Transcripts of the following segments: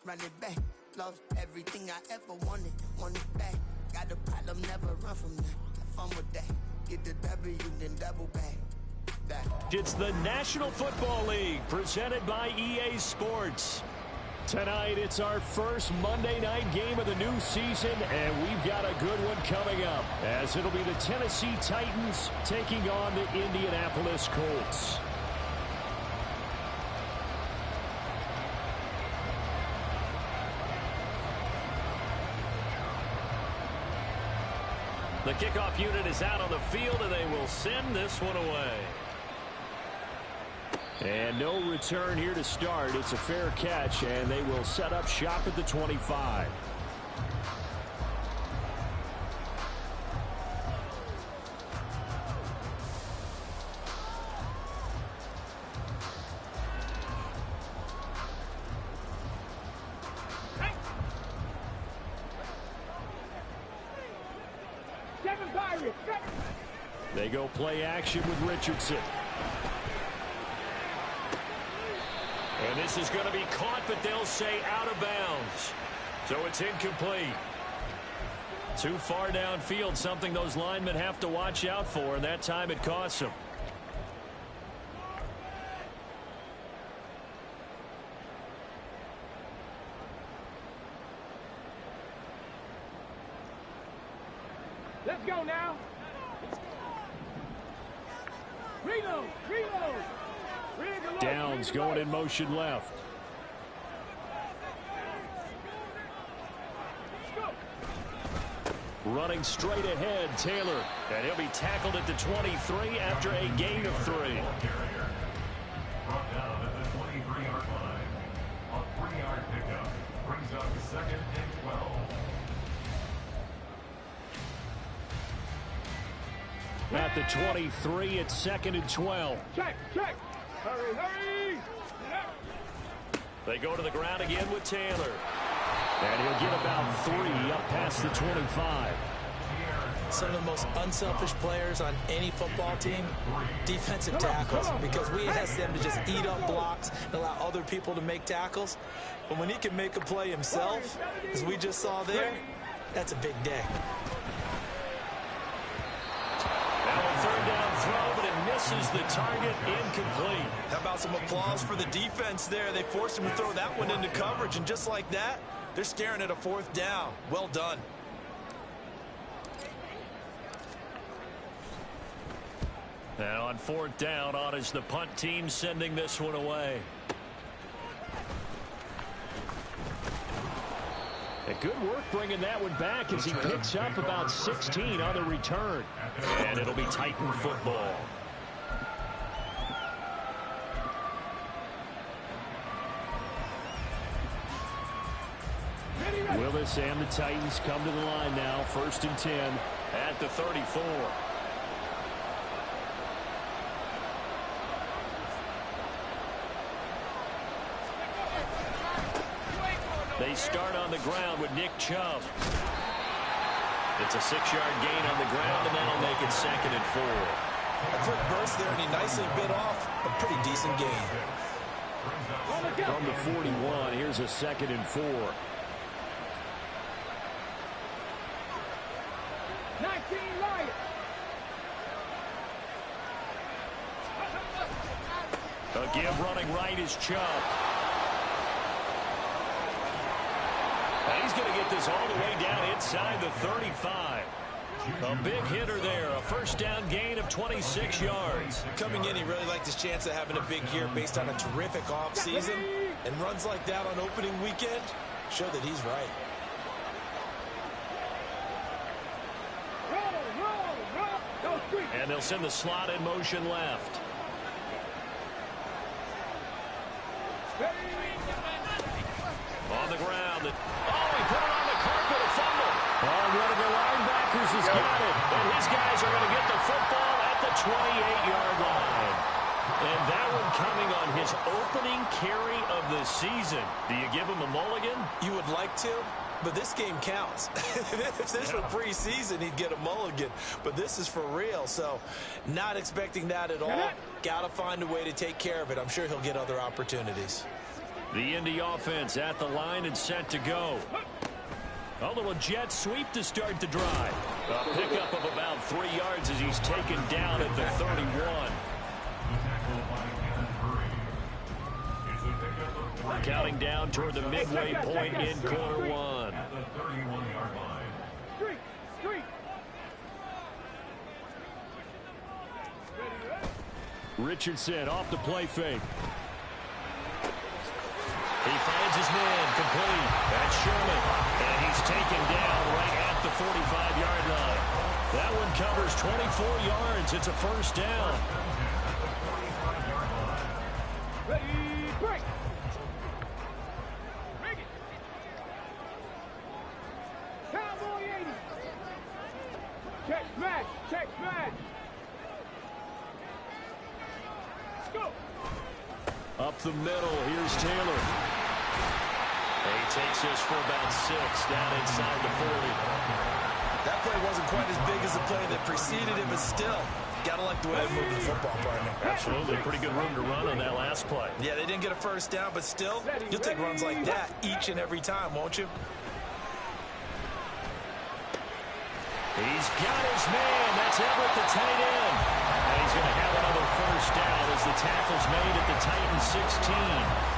Run it back. Lost everything I ever wanted it back. Got a problem, never run from that. Have fun with that. Get the W, then double back. It's the National Football League presented by EA Sports. Tonight, it's our first Monday night game of the new season, and we've got a good one coming up, as it'll be the Tennessee Titans taking on the Indianapolis Colts. The kickoff unit is out on the field, and they will send this one away. And no return here to start. It's a fair catch, and they will set up shop at the 25. They go play action with Richardson. And this is going to be caught, but they'll say out of bounds. So it's incomplete. Too far downfield, something those linemen have to watch out for, and that time it costs them. Let's go now. Reload, reload. Downs going in motion left. Running straight ahead, Taylor. And he'll be tackled at the 23 after a gain of 3. Brought down at the 23-yard line. A 3-yard pickup brings up 2nd and 12. At the 23, it's 2nd and 12. Check, check. Hurry, hurry. They go to the ground again with Taylor. And he'll get about 3 up past the 25. Some of the most unselfish players on any football team, defensive tackles, because we ask them to just eat up blocks and allow other people to make tackles. But when he can make a play himself, as we just saw there, that's a big day. Now a 3rd down throw, but it misses the target, incomplete. How about some applause for the defense there? They forced him to throw that one into coverage, and just like that, they're staring at a 4th down. Well done. Now on 4th down, on is the punt team sending this one away. And good work bringing that one back as he picks up about 16 on the return. And it'll be Titan football. Willis and the Titans come to the line now. 1st and 10 at the 34. They start on the ground with Nick Chubb. It's a 6-yard gain on the ground, and that'll make it 2nd and 4. A quick burst there, and he nicely bit off a pretty decent gain. From the 41, here's a 2nd and 4. 19 Lions. A give running right is Chubb. And he's going to get this all the way down inside the 35. A big hitter there, a 1st down gain of 26 yards. Coming in, he really liked his chance of having a big year based on a terrific offseason. And runs like that on opening weekend show that he's right. And they'll send the slot in motion left. On the ground. He put it on the carpet, a fumble. Oh, one of the linebackers has got it. And his guys are going to get the football at the 28-yard line. And that one coming on his opening carry of the season. Do you give him a mulligan? You would like to, but this game counts. If this were preseason, he'd get a mulligan. But this is for real, so not expecting that at all. Got to find a way to take care of it. I'm sure he'll get other opportunities. The Indy offense at the line and set to go. A little jet sweep to start the drive. A pickup of about 3 yards as he's taken down at the 31. Counting down toward the midway point in quarter one. At the 31-yard line. Street. Richardson off the play fake. He finds his man complete. That's Sherman. And he's taken down right at the 45-yard line. That one covers 24 yards. It's a first down. Ready, break. Break it. Cowboy 80. Check smash. Let's go. Up the middle, here's Taylor. And he takes this for about 6 down inside the 40. That play wasn't quite as big as the play that preceded it, but still, got to like the way they moved the football, partner. Absolutely, pretty good room to run on that last play. Yeah, they didn't get a first down, but still, you'll take runs like that each and every time, won't you? He's got his man. That's Everett, the tight end. And he's going to have another first down as the tackle's made at the Titans 16.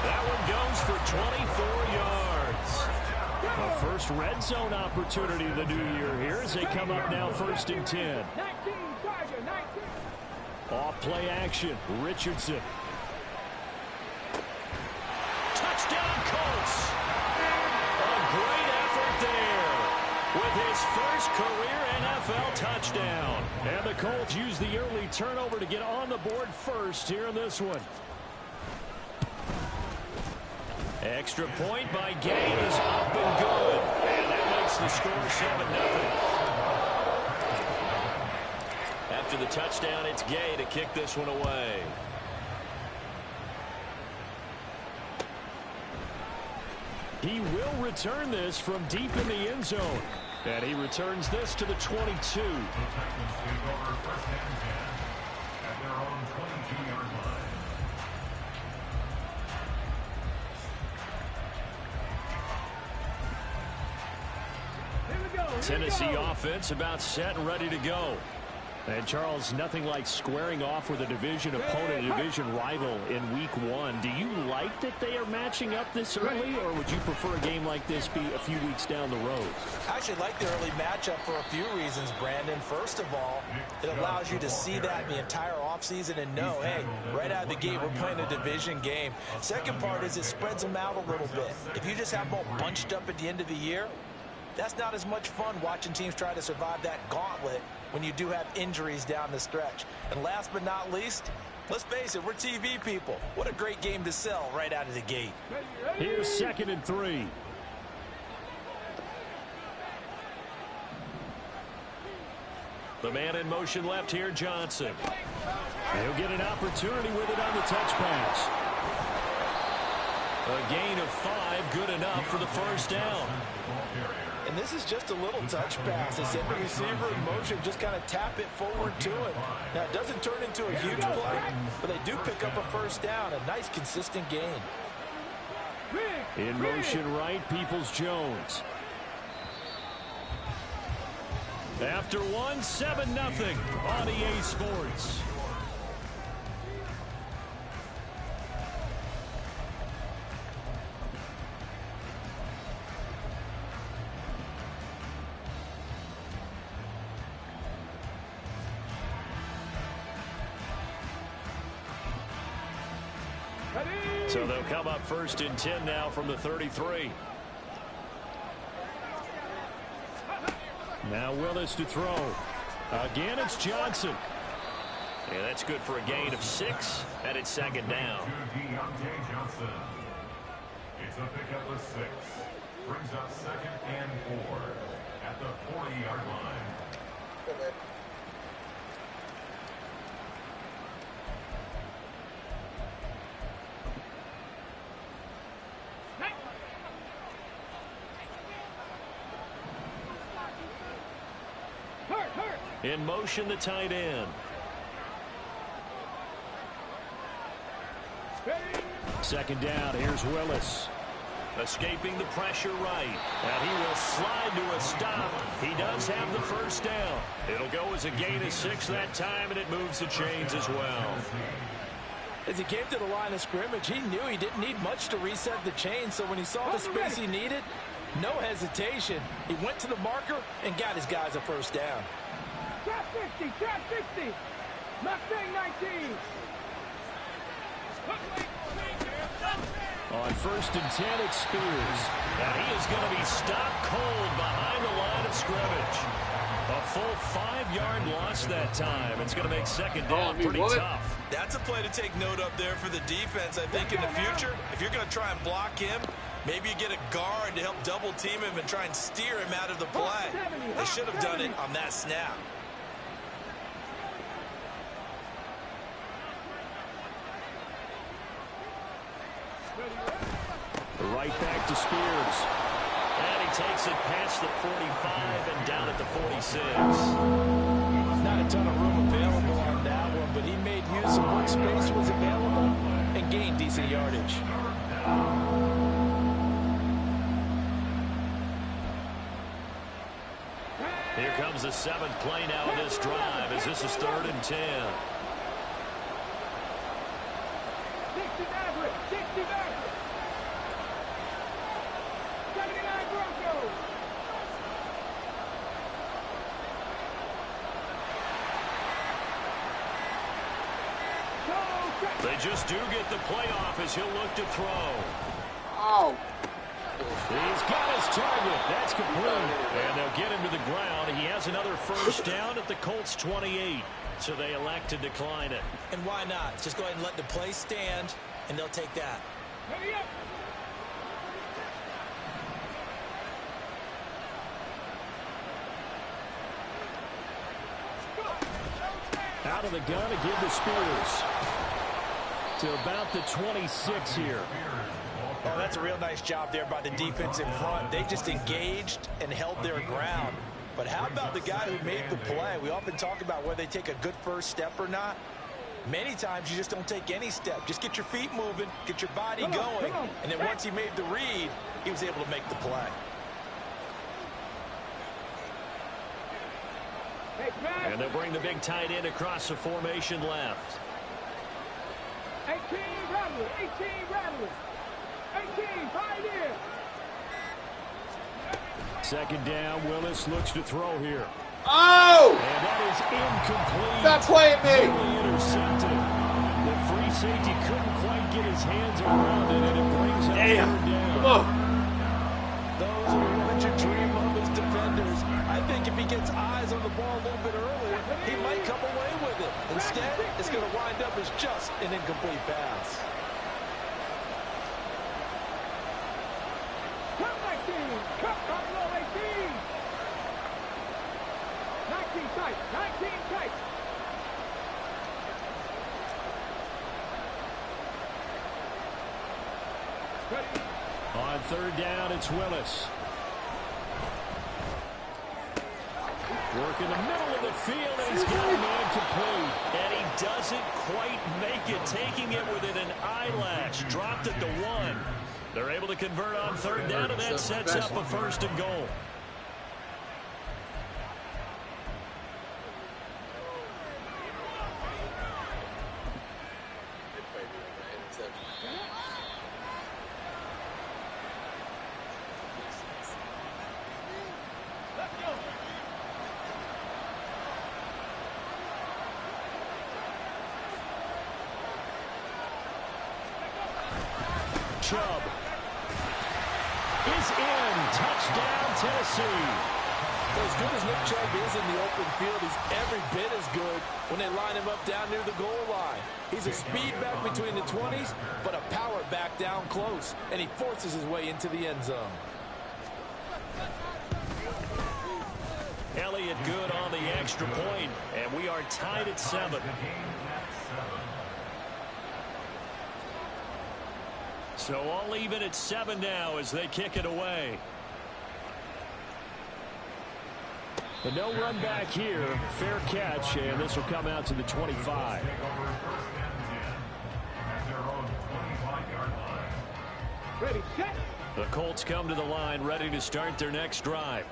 That one goes for 24 yards. A first red zone opportunity of the new year here as they come up now 1st and 10. 19, Tiger, 19. Off play action. Richardson. Touchdown, Colts. A great effort there with his first career NFL touchdown. And the Colts use the early turnover to get on the board first here in this one. Extra point by Gay is up and good. And that makes the score 7-0. After the touchdown, it's Gay to kick this one away. He will return this from deep in the end zone. And he returns this to the 22. The Titans take over 1st and 10 at their own 22-yard line. Tennessee offense about set and ready to go. And, Charles, nothing like squaring off with a division opponent, a division rival in week 1. Do you like that they are matching up this early, or would you prefer a game like this be a few weeks down the road? I actually like the early matchup for a few reasons, Brandon. First of all, it allows you to see that the entire offseason and know, hey, right out of the gate, we're playing a division game. Second part is it spreads them out a little bit. If you just have them all bunched up at the end of the year, that's not as much fun watching teams try to survive that gauntlet when you do have injuries down the stretch. And last but not least, let's face it, we're TV people. What a great game to sell right out of the gate. Here's 2nd and 3. The man in motion left here, Johnson. He'll get an opportunity with it on the touch pass. A gain of 5, good enough for the first down. And this is just a little touch pass. They send the receiver in motion, just kind of tap it forward to him. Now, it doesn't turn into a huge play, but they do pick up a first down, a nice, consistent gain. In motion right, Peoples-Jones. After one, 7-0 on EA Sports. So they'll come up 1st and 10 now from the 33. Now Willis to throw. Again, it's Johnson. Yeah, that's good for a gain of 6, and it's 2nd down. Johnson. It's a pickup of 6. Brings up 2nd and 4 at the 40-yard line. In motion, the tight end. Second down, here's Willis. Escaping the pressure right. And he will slide to a stop. He does have the first down. It'll go as a gain of 6 that time, and it moves the chains as well. As he came to the line of scrimmage, he knew he didn't need much to reset the chain. So when he saw the space he needed, no hesitation. He went to the marker and got his guys a first down. Trap 60, trap 60. Mustang 19. On 1st and 10, it's Spears. And he is going to be stopped cold behind the line of scrimmage. A full 5-yard loss that time. It's going to make second down pretty tough. That's a play to take note of there for the defense. I think in the future, if you're going to try and block him, maybe you get a guard to help double team him and try and steer him out of the play. They should have done it on that snap. Right back to Spears. And he takes it past the 45 and down at the 46. Not a ton of room available on that one, but he made use of what space was available and gained decent yardage. Here comes the 7th play now of this drive as this is 3rd and 10. 60 Maverick, 60 Maverick. 79 Broncos. They just do get the playoff as he'll look to throw. Oh. He's got his target. That's complete. And they'll get him to the ground. He has another first down at the Colts 28. So they elect to decline it. And why not? Just go ahead and let the play stand, and they'll take that. Ready up. Out of the gun to give to Spears. To about the 26 here. Oh, that's a real nice job there by the defense in front. They just engaged and held their ground. But how about the guy who made the play? We often talk about whether they take a good first step or not. Many times you just don't take any step. Just get your feet moving, get your body going, and then once he made the read, he was able to make the play. And they'll bring the big tight end across the formation left. 18 Rattlers, 18 Rattlers. 18 Pioneer. Second down, Willis looks to throw here. Oh! And that is incomplete. Stop playing me! Totally intercepted. The free safety couldn't quite get his hands around it, and it brings up 3rd down. Come on. Those are the ones you dream of as defenders. I think if he gets eyes on the ball a little bit earlier, he might come away with it. Instead, it's going to wind up as just an incomplete pass. Cup 19. Cup below 18. 19 tight. 19 tight. Ready. On 3rd down, it's Willis. Work in the middle of the field, and he's got a man complete. And he doesn't quite make it, taking it within an eyelash. Dropped at the 1. They're able to convert on 3rd down, and that sets up a 1st and goal. Chubb is in. Touchdown, Tennessee. As good as Nick Chubb is in the open field, he's every bit as good when they line him up down near the goal line. He's a speed back between the 20s, but a power back down close, and he forces his way into the end zone. Elliott good on the extra point, and we are tied at 7. So all even at 7 now as they kick it away. And no run back here. Fair catch, and this will come out to the 25. Ready, set. The Colts come to the line ready to start their next drive.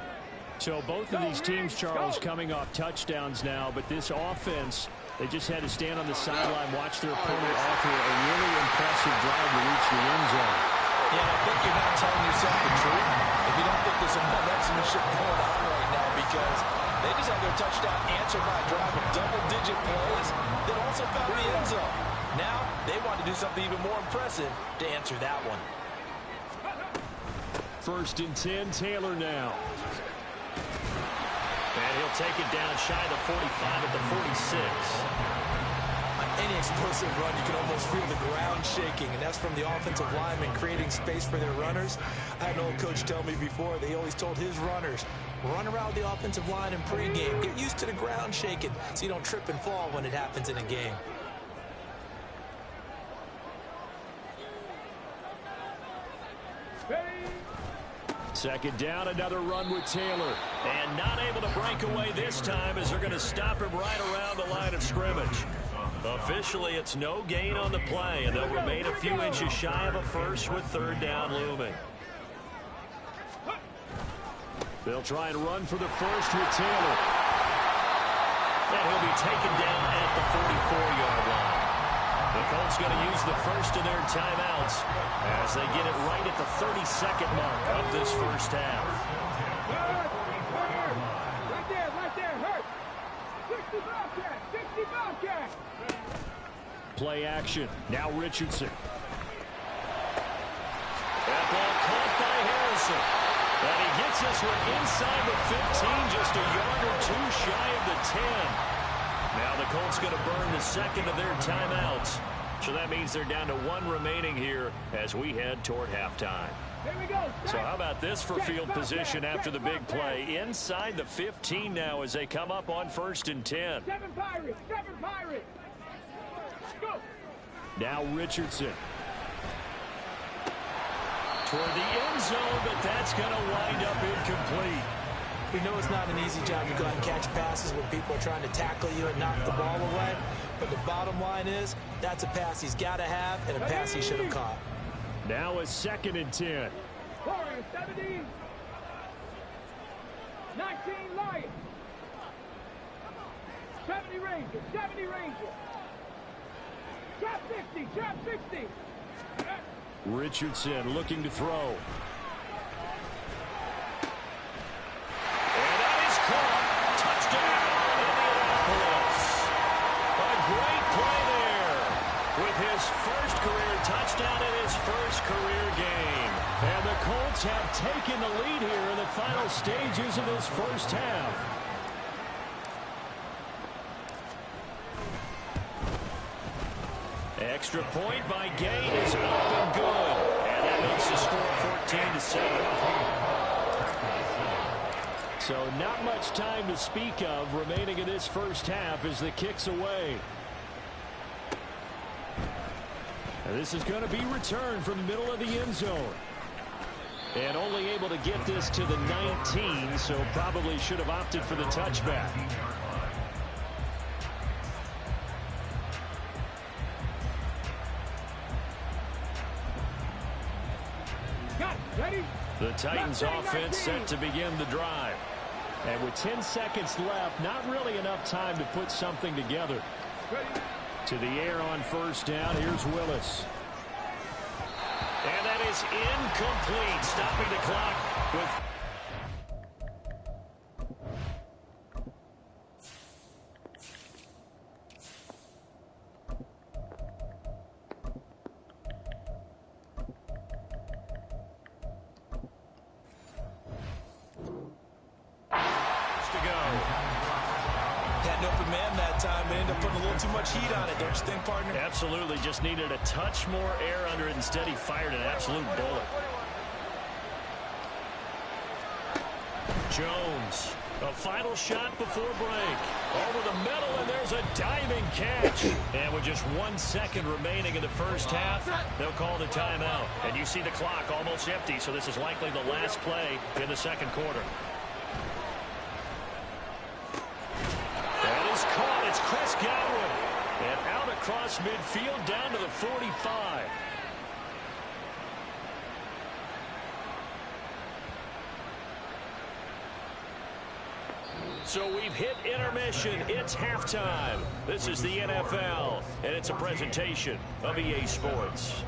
So both of these teams, Charles, coming off touchdowns now, but this offense, they just had to stand on the sideline, watch their opponent offer a really impressive drive to reach the end zone. Yeah, I think you're not telling yourself the truth if you don't think there's some marksmanship going on right now, because they just had their touchdown answered by a drive of double-digit plays that also found the end zone. Now they want to do something even more impressive to answer that one. 1st and 10, Taylor now. And he'll take it down shy of the 45 at the 46. On any explosive run, you can almost feel the ground shaking, and that's from the offensive linemen creating space for their runners. I had an old coach tell me before, they always told his runners, run around the offensive line in pregame. Get used to the ground shaking so you don't trip and fall when it happens in a game. Second down, another run with Taylor. And not able to break away this time as they're going to stop him right around the line of scrimmage. Officially, it's no gain on the play, and they'll remain a few inches shy of a first with 3rd down looming. They'll try and run for the first with Taylor. And he'll be taken down at the 44-yard line. The Colts going to use the first of their timeouts as they get it right at the 32nd mark of this first half. Right there, hurt. 60 Bobcat, 60 Bobcat. Play action. Now Richardson. That ball caught by Harrison. And he gets this one inside the 15, just a yard or two shy of the 10. Now the Colts going to burn the second of their timeouts. So that means they're down to 1 remaining here as we head toward halftime. Here we go. So how about this for field position after the big play? Inside the 15 now as they come up on 1st and 10. 7 Pirates, 7 Pirates. Go. Now Richardson. Toward the end zone, but that's going to wind up incomplete. We know it's not an easy job to go out and catch passes when people are trying to tackle you and knock the ball away. But the bottom line is, that's a pass he's got to have and a pass he should have caught. Now a 2nd and 10. 70. 19 Lions. 70 Rangers, 70 Rangers. Trap 60, trap 60. Richardson looking to throw. His first career touchdown in his first career game. And the Colts have taken the lead here in the final stages of this first half. Extra point by Gain is up and good. And that makes the score 14-7. So not much time to speak of remaining in this first half as the kick's away. And this is going to be returned from the middle of the end zone. And only able to get this to the 19, so probably should have opted for the touchback. Ready? The Titans offense set to begin the drive. And with 10 seconds left, not really enough time to put something together. Ready? To the air on 1st down, here's Willis. And that is incomplete, stopping the clock with... Too much heat on it, don't you think, partner? Absolutely. Just needed a touch more air under it. Instead, he fired an absolute bullet. Jones, a final shot before break. Over the middle, and there's a diving catch. And with just 1 second remaining in the first half, they'll call the timeout. And you see the clock almost empty, so this is likely the last play in the second quarter. Chris Godwin. And out across midfield down to the 45. So we've hit intermission. It's halftime. This is the NFL, and it's a presentation of EA Sports.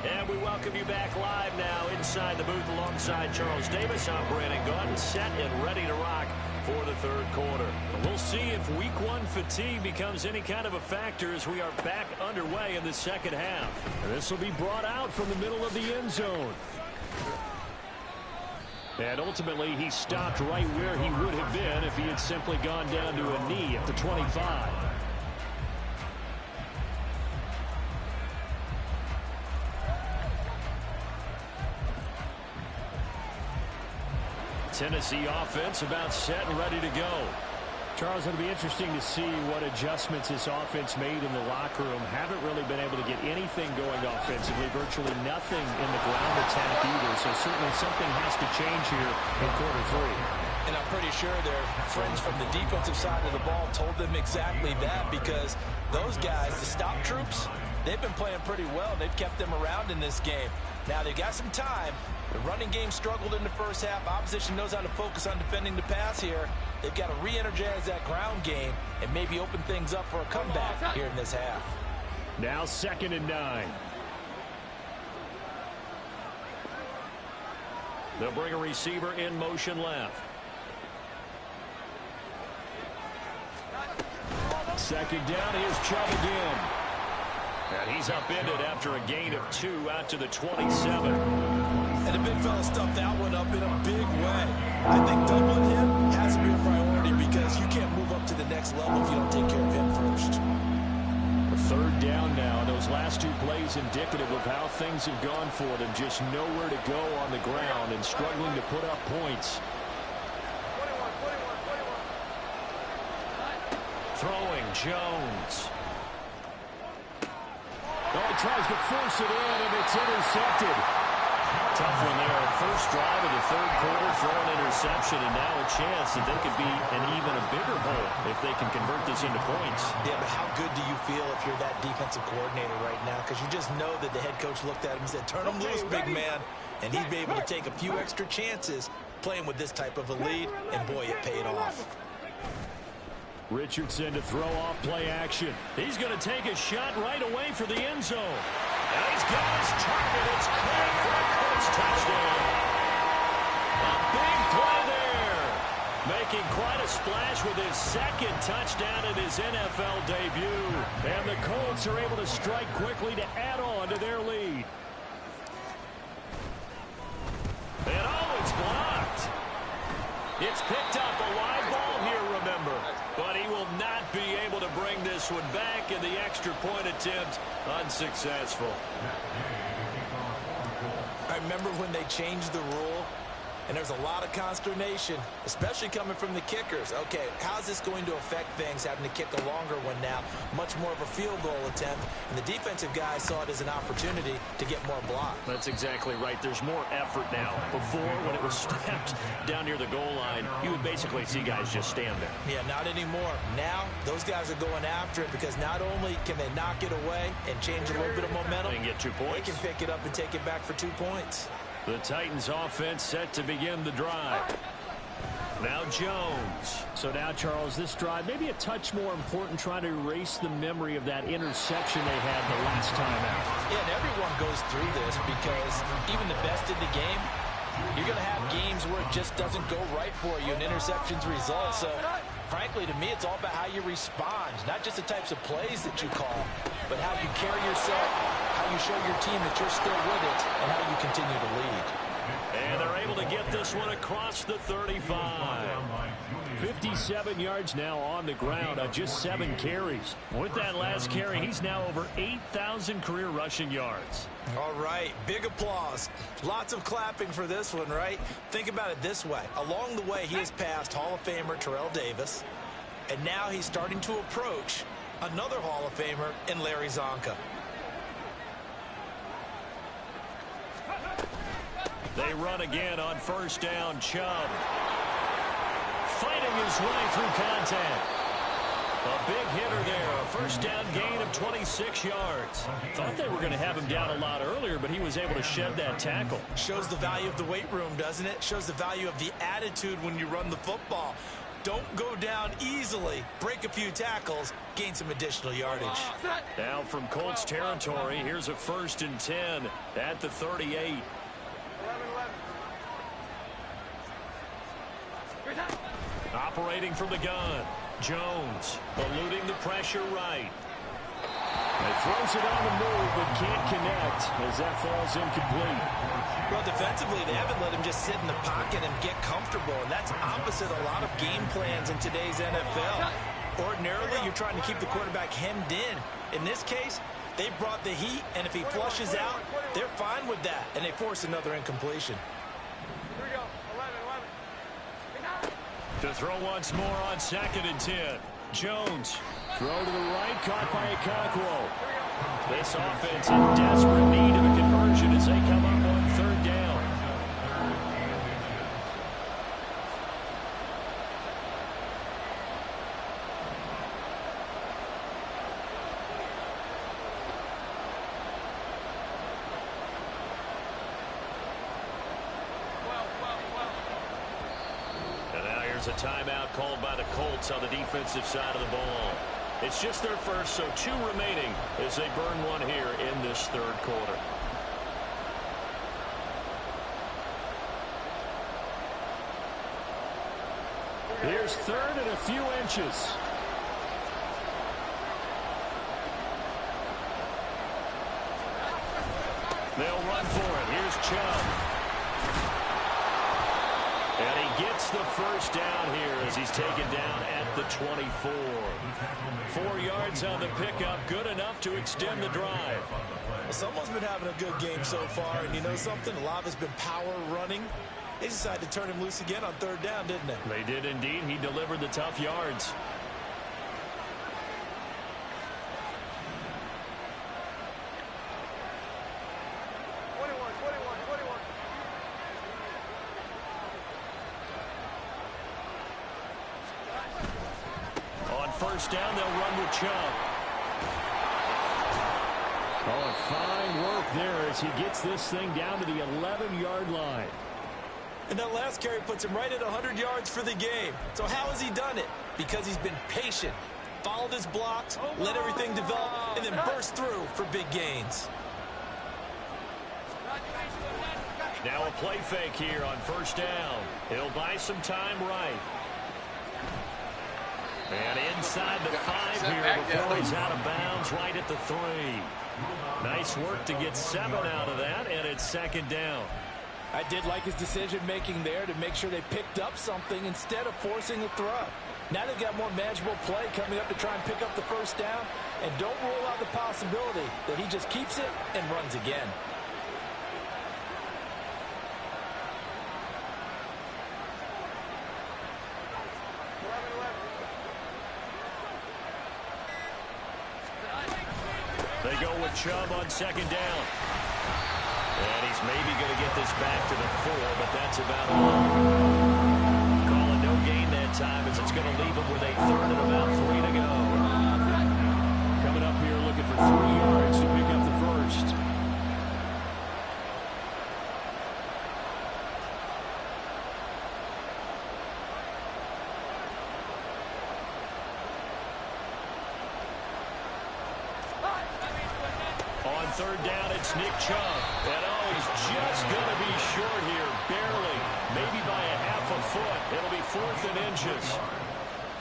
And we welcome you back live now inside the booth alongside Charles Davis. I'm Brandon Gunn, set and ready to rock for the third quarter. We'll see if week one fatigue becomes any kind of a factor as we are back underway in the second half. And this will be brought out from the middle of the end zone. And ultimately, he stopped right where he would have been if he had simply gone down to a knee at the 25. Tennessee offense about set and ready to go. Charles, it'll be interesting to see what adjustments this offense made in the locker room. Haven't really been able to get anything going offensively, virtually nothing in the ground attack either. So certainly something has to change here in quarter three. And I'm pretty sure their friends from the defensive side of the ball told them exactly that, because those guys, the stop troops, they've been playing pretty well. They've kept them around in this game. Now they've got some time. The running game struggled in the first half. Opposition knows how to focus on defending the pass here. They've got to re-energize that ground game and maybe open things up for a comeback here in this half. Now 2nd and 9. They'll bring a receiver in motion left. 2nd down. Here's Chubb again. And he's upended after a gain of 2 out to the 27. And the big fella stuffed that one up in a big way. I think doubling him has to be a priority, because you can't move up to the next level if you don't take care of him first. 3rd down now. Those last 2 plays indicative of how things have gone for them. Just nowhere to go on the ground and struggling to put up points. Throwing Jones. Oh, he tries to force it in, and it's intercepted. Tough one there. First drive of the third quarter, throw an interception, and now a chance that they could be an even a bigger hole if they can convert this into points. Yeah, but how good do you feel if you're that defensive coordinator right now? Because you just know that the head coach looked at him and said, turn him loose, big man. And he'd be able to take a few extra chances playing with this type of a lead, and boy, it paid off. Richardson to throw off play action. He's going to take a shot right away for the end zone. And he's got his target. It's cleared for a Colts touchdown. A big play there. Making quite a splash with his 2nd touchdown in his NFL debut. And the Colts are able to strike quickly to add on to their lead. And oh, it's blocked. It's picked up, a live ball here, remember. But he will not be able to bring this one back, and the extra point attempt unsuccessful. I remember when they changed the rule, and there's a lot of consternation, especially coming from the kickers. Okay, how's this going to affect things, having to kick a longer one now? Much more of a field goal attempt, and the defensive guys saw it as an opportunity to get more block. That's exactly right. There's more effort now. Before, when it was snapped down near the goal line, you would basically see guys just stand there. Yeah, not anymore. Now, those guys are going after it, because not only can they knock it away and change a little bit of momentum, they can get 2 points. They can pick it up and take it back for 2 points. The Titans offense set to begin the drive. Now Jones. So now, Charles, this drive maybe a touch more important, trying to erase the memory of that interception they had the last time out. Yeah, and everyone goes through this, because even the best in the game, you're going to have games where it just doesn't go right for you, and interceptions result. So, frankly, to me, it's all about how you respond, not just the types of plays that you call, but how you carry yourself, how you show your team that you're still with it, and how you continue to lead. And they're able to get this one across the 35. 57 yards now on the ground on just 7 carries. With that last carry, he's now over 8,000 career rushing yards. All right, big applause. Lots of clapping for this one, right? Think about it this way. Along the way, he has passed Hall of Famer Terrell Davis, and now he's starting to approach another Hall of Famer in Larry Zonka. They run again on first down. Chubb fighting his way through contact. A big hitter there. A first down gain of 26 yards. Thought they were going to have him down a lot earlier, but he was able to shed that tackle. Shows the value of the weight room, doesn't it? Shows the value of the attitude when you run the football. Don't go down easily. Break a few tackles. Gain some additional yardage. Now from Colts territory, here's a 1st and 10 at the 38. Operating from the gun. Jones eluding the pressure right. He throws it on the move but can't connect as that falls incomplete. Well, defensively, they haven't let him just sit in the pocket and get comfortable, and that's opposite a lot of game plans in today's NFL. Ordinarily, you're trying to keep the quarterback hemmed in. In this case, they brought the heat, and if he flushes out, they're fine with that, and they force another incompletion. To throw once more on 2nd and 10. Jones, throw to the right, caught by Okonkwo. This offense in desperate need of a conversion as they come up on 3rd down. A timeout called by the Colts on the defensive side of the ball. It's just their first, so 2 remaining as they burn one here in this 3rd quarter. Here's 3rd and a few inches. They'll run for it. Here's Chubb. And he gets the first down here as he's taken down at the 24. 4 yards on the pickup, good enough to extend the drive. Well, someone's been having a good game so far, and you know something? A lot of it's been power running. They decided to turn him loose again on 3rd down, didn't they? They did indeed. He delivered the tough yards. First down, they'll run with Chubb. Oh, fine work there as he gets this thing down to the 11-yard line. And that last carry puts him right at 100 yards for the game. So how has he done it? Because he's been patient, followed his blocks, let everything develop, and then burst through for big gains. Now a play fake here on 1st down. He'll buy some time right. And inside the 5 here before he's out of bounds right at the 3. Nice work to get 7 out of that, and it's 2nd down. I did like his decision-making there to make sure they picked up something instead of forcing a throw. Now they've got more manageable play coming up to try and pick up the first down, and don't rule out the possibility that he just keeps it and runs again. They go with Chubb on 2nd down. And he's maybe going to get this back to the 4, but that's about all. Calling no gain that time as it's going to leave him with a 3rd and about 3 to go. Coming up here looking for 3 yards to pick up the first. On 3rd down, it's Nick Chubb. And oh, he's just going to be short here, barely. Maybe by a half a foot. It'll be 4th and inches.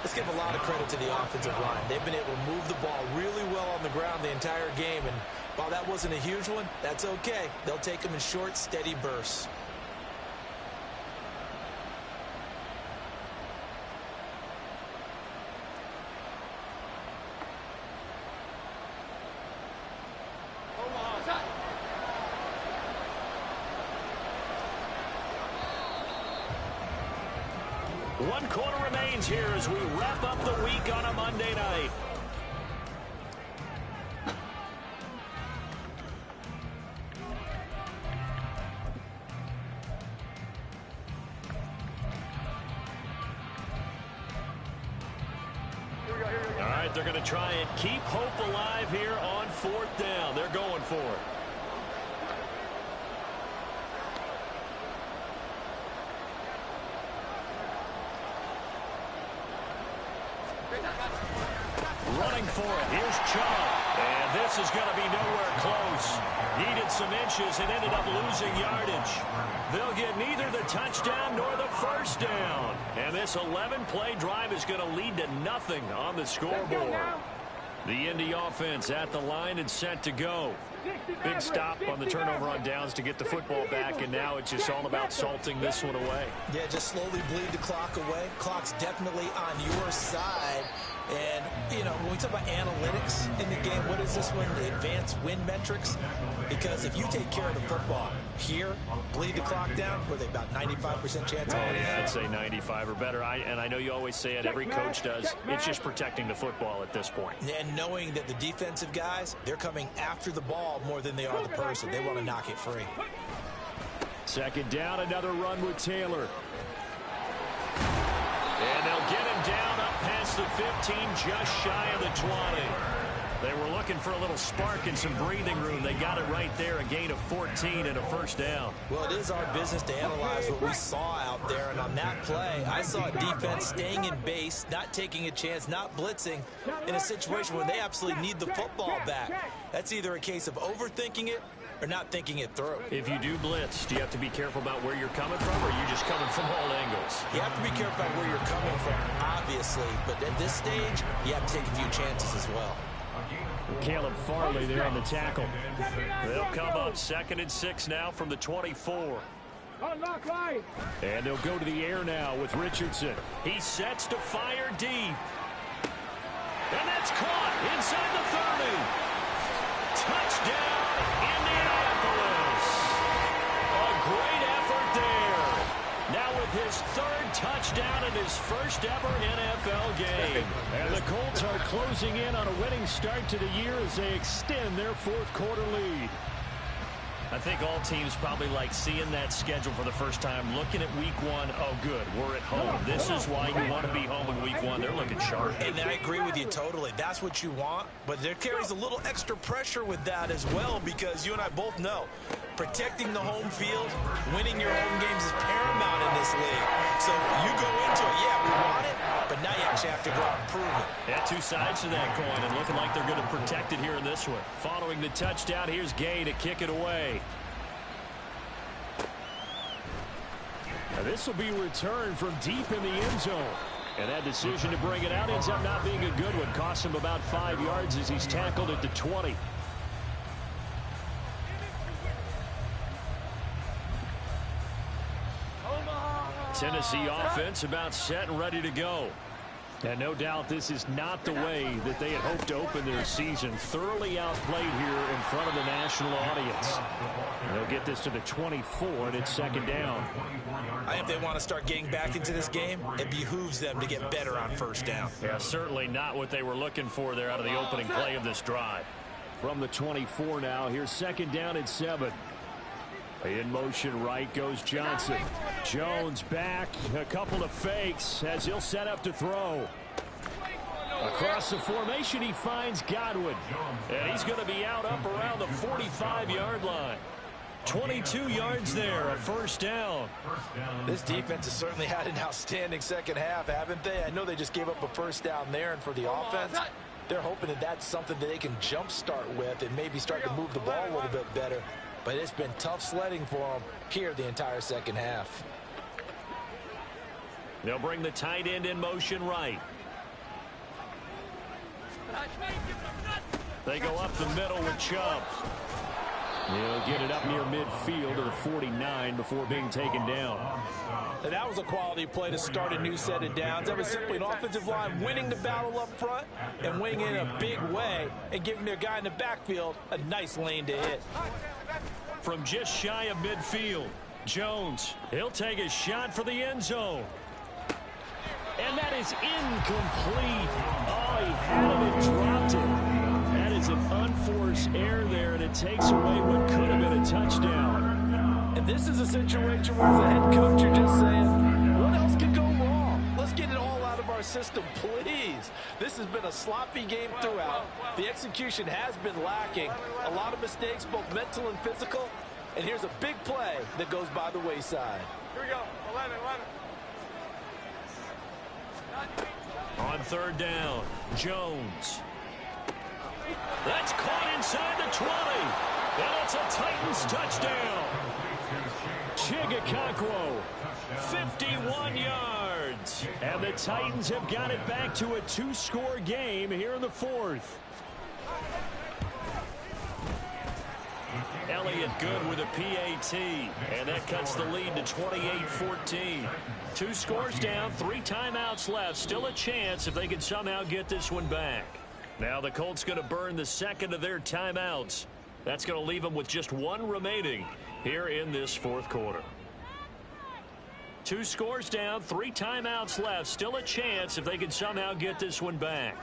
Let's give a lot of credit to the offensive line. They've been able to move the ball really well on the ground the entire game. And while that wasn't a huge one, that's okay. They'll take them in short, steady bursts. One quarter remains here as we wrap up the week on a Monday night. right, they're going to try and keep hope alive here on 4th down. They're going for it. Running for it. Here's Chubb. And this is going to be nowhere close. Needed some inches and ended up losing yardage. They'll get neither the touchdown nor the first down. And this 11-play drive is going to lead to nothing on the scoreboard. The Indy offense at the line and set to go. Big stop on the turnover on downs to get the football back, and now it's just all about salting this one away. Yeah, just slowly bleed the clock away. Clock's definitely on your side. And, you know, when we talk about analytics in the game, what is this one? The advanced win metrics? Because if you take care of the football here, bleed the clock down, were they about 95% chance? Yeah, I'd say 95 or better. And I know you always say it, every coach does. It's just protecting the football at this point. And knowing that the defensive guys, they're coming after the ball more than they are the person. They want to knock it free. 2nd down, another run with Taylor. And they'll get him down up past the 15, just shy of the 20. They were looking for a little spark and some breathing room. They got it right there, a gain of 14 and a first down. Well, it is our business to analyze what we saw out there. And on that play, I saw a defense staying in base, not taking a chance, not blitzing in a situation where they absolutely need the football back. That's either a case of overthinking it or not thinking it through. If you do blitz, do you have to be careful about where you're coming from, or are you just coming from all angles? You have to be careful about where you're coming from, obviously. But at this stage, you have to take a few chances as well. Caleb Farley there on the tackle. They'll come up 2nd and 6 now from the 24. And they'll go to the air now with Richardson. He sets to fire deep. And that's caught inside the 30. Touchdown, Indianapolis. A great effort there. Now with his 3rd touchdown in his first ever NFL game. And the Colts are closing in on a winning start to the year as they extend their 4th quarter lead. I think all teams probably like seeing that schedule for the first time, looking at week 1. Oh, good, we're at home. This is why you want to be home in week 1. They're looking sharp. And I agree with you totally. That's what you want. But there carries a little extra pressure with that as well, because you and I both know protecting the home field, winning your home games is paramount in this league. So you go into it, yeah, we want it, but now you actually have to go out and prove it. Yeah, 2 sides to that coin, and looking like they're going to protect it here in this one. Following the touchdown, here's Gay to kick it away. Now this will be returned from deep in the end zone. And that decision to bring it out ends up not being a good one. Costs him about 5 yards as he's tackled at the 20. Tennessee offense about set and ready to go. And no doubt this is not the way that they had hoped to open their season. Thoroughly outplayed here in front of the national audience. And they'll get this to the 24, and it's 2nd down. I think they want to start getting back into this game. It behooves them to get better on 1st down. Yeah, certainly not what they were looking for there out of the opening play of this drive. From the 24 now, here's 2nd down and 7. In motion right goes Johnson. Jones back, a couple of fakes as he'll set up to throw. Across the formation, he finds Godwin. And he's going to be out up around the 45-yard line. 22 yards there, a 1st down. This defense has certainly had an outstanding second half, haven't they? I know they just gave up a 1st down there, and for the offense, they're hoping that that's something that they can jumpstart with and maybe start to move the ball a little bit better. But it's been tough sledding for them here the entire second half. They'll bring the tight end in motion right. They go up the middle with Chubb. He'll get it up near midfield to the 49 before being taken down. And that was a quality play to start a new set of downs. That was simply an offensive line winning the battle up front and winning in a big way and giving their guy in the backfield a nice lane to hit. From just shy of midfield, Jones, he'll take a shot for the end zone. And that is incomplete. Oh, he had it and dropped it. That is an unforced error there, and it takes away what could have been a touchdown. And this is a situation where, as a head coach, you're just saying, what else could go wrong? Let's get it all out of our system, please. This has been a sloppy game throughout. The execution has been lacking. A lot of mistakes, both mental and physical. And here's a big play that goes by the wayside. Here we go. 11. On third down, Jones. That's caught inside the 20. And it's a Titans touchdown. Chigakakwo, 51 yards. And the Titans have got it back to a 2-score game here in the fourth. Elliott good with a PAT, and that cuts the lead to 28-14. 2 scores down, 3 timeouts left. Still a chance if they can somehow get this one back. Now the Colts going to burn the second of their timeouts. That's going to leave them with just 1 remaining here in this fourth quarter. 2 scores down, 3 timeouts left. Still a chance if they can somehow get this one back.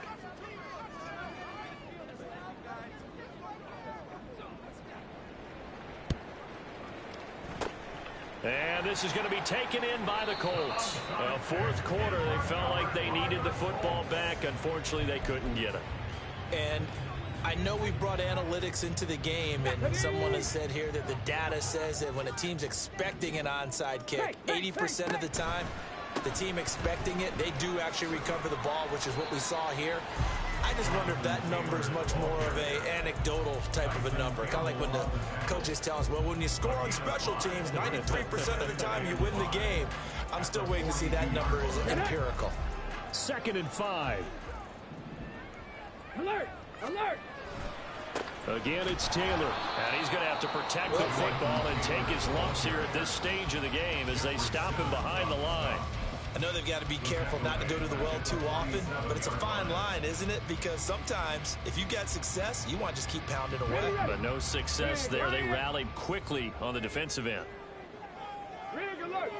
And this is going to be taken in by the Colts. Fourth quarter, they felt like they needed the football back. Unfortunately, they couldn't get it. And I know we brought analytics into the game, and someone has said here that the data says that when a team's expecting an onside kick, 80% of the time, the team expecting it, they do actually recover the ball, which is what we saw here. I just wonder if that number is much more of a anecdotal type of a number. Kind of like when the coaches tell us, well, when you score on special teams, 93% of the time you win the game. I'm still waiting to see that number is empirical. 2nd and 5. Alert! Again, it's Taylor. And he's going to have to protect the football and take his lumps here at this stage of the game as they stop him behind the line. I know they've got to be careful not to go to the well too often, but it's a fine line, isn't it? Because sometimes, if you got success, you want to just keep pounding away. But no success there. They rallied quickly on the defensive end. Rig alert!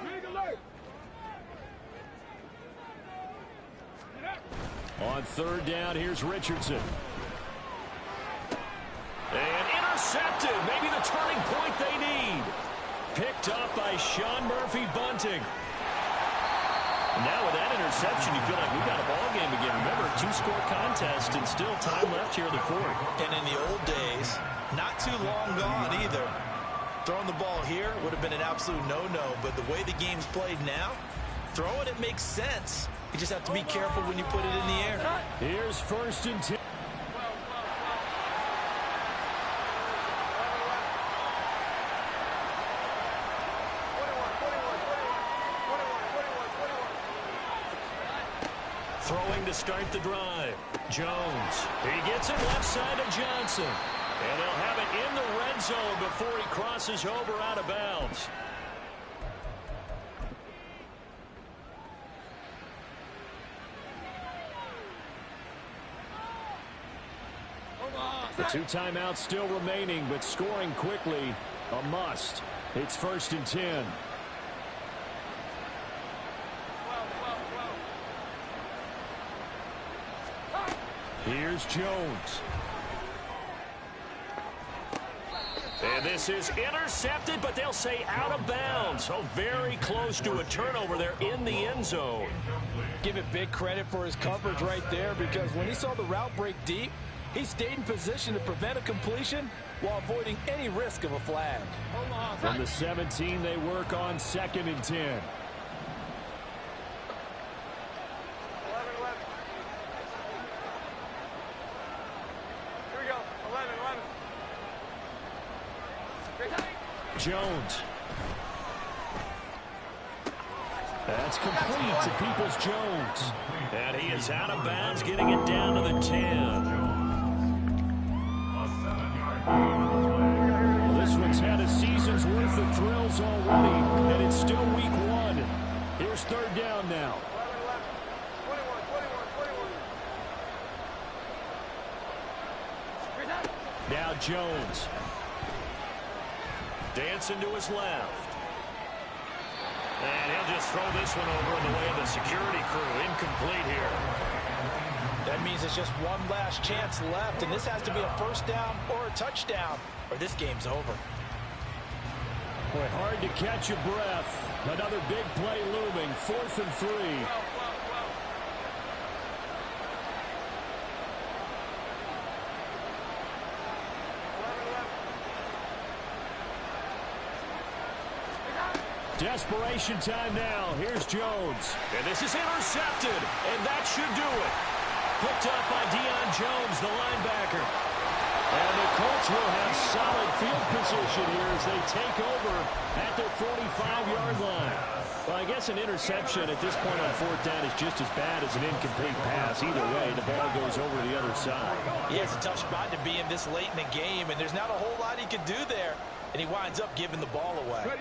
On third down, here's Richardson. And intercepted. Maybe the turning point they need. Picked up by Sean Murphy-Bunting. Now with that interception, you feel like we've got a ball game again. Remember, 2-score contest and still time left here in the fourth. And in the old days, not too long gone either. Throwing the ball here would have been an absolute no-no, but the way the game's played now, throwing it makes sense. You just have to be careful when you put it in the air. Here's 1st and 10. Throwing to start the drive. Jones. He gets it left side of Johnson. And they'll have it in the red zone before he crosses over out of bounds. The 2 timeouts still remaining, but scoring quickly, a must. It's 1st and 10. Here's Jones. And this is intercepted, but they'll say out of bounds. So very close to a turnover there in the end zone. Give it big credit for his coverage right there, because when he saw the route break deep, he stayed in position to prevent a completion while avoiding any risk of a flag. From the 17, they work on 2nd and 10. 11. Here we go. 11. Jones. That's complete to Peoples-Jones. And he is out of bounds, getting it down to the 10. Well, this one's had a season's worth of thrills already, and it's still week 1. Here's 3rd down now. 21. Now Jones. Dancing to his left. And he'll just throw this one over in the way of the security crew. Incomplete here. That means it's just one last chance left, and this has to be a 1st down or a touchdown, or this game's over. Boy, hard to catch your breath. Another big play looming. 4th and 3. Desperation time now. Here's Jones. And this is intercepted, and that should do it. Picked up by Deion Jones, the linebacker. And the Colts will have solid field position here as they take over at their 45-yard line. Well, I guess an interception at this point on fourth down is just as bad as an incomplete pass. Either way, the ball goes over the other side. Yeah, it's a tough spot to be in this late in the game, and there's not a whole lot he can do there. And he winds up giving the ball away.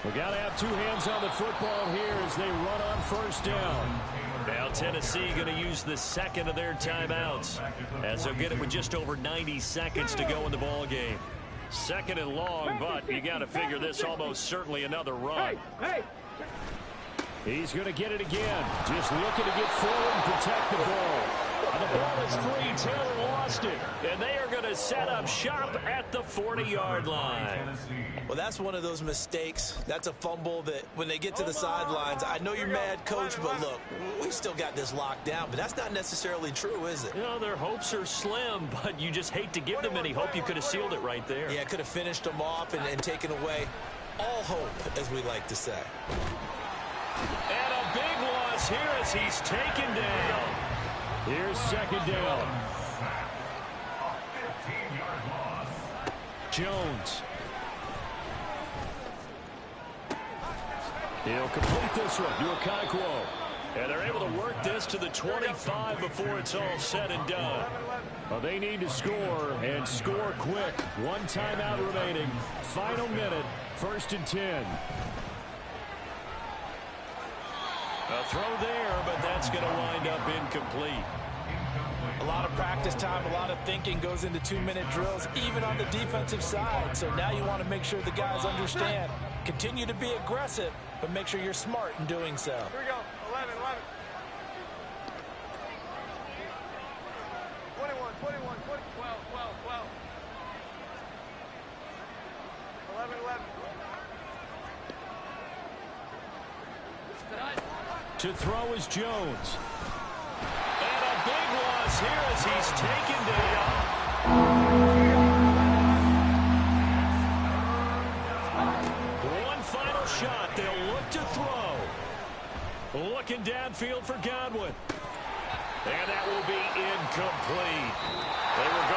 We got to have two hands on the football here as they run on first down. Now Tennessee going to use the second of their timeouts as they'll get it with just over 90 seconds to go in the ball game. Second and long, but you got to figure this almost certainly another run. He's going to get it again. Just looking to get forward and protect the ball. And the ball is free. Taylor lost it. And they are going to set up shop at the 40-yard line. Well, that's one of those mistakes. That's a fumble that when they get to the sidelines, I know you're mad, Coach, but look, we still got this locked down. But that's not necessarily true, is it? You know, their hopes are slim, but you just hate to give them any hope. You could have sealed it right there. Yeah, could have finished them off and taken away all hope, as we like to say. And a big loss here as he's taken down. Here's second down. Jones. He'll complete this one to Okonkwo. And they're able to work this to the 25 before it's all said and done. Well, they need to score and score quick. One timeout remaining. Final minute. 1st and 10. A throw there, but that's going to wind up incomplete. A lot of practice time, a lot of thinking goes into 2-minute drills, even on the defensive side. So now you want to make sure the guys understand. Continue to be aggressive, but make sure you're smart in doing so. Here we go. 11, 11. 21, 21, 20, 12, 12, 12. 11, 11. To throw is Jones. And a big loss here as he's taken down. One final shot. They'll look to throw. Looking downfield for Godwin. And that will be incomplete. They will go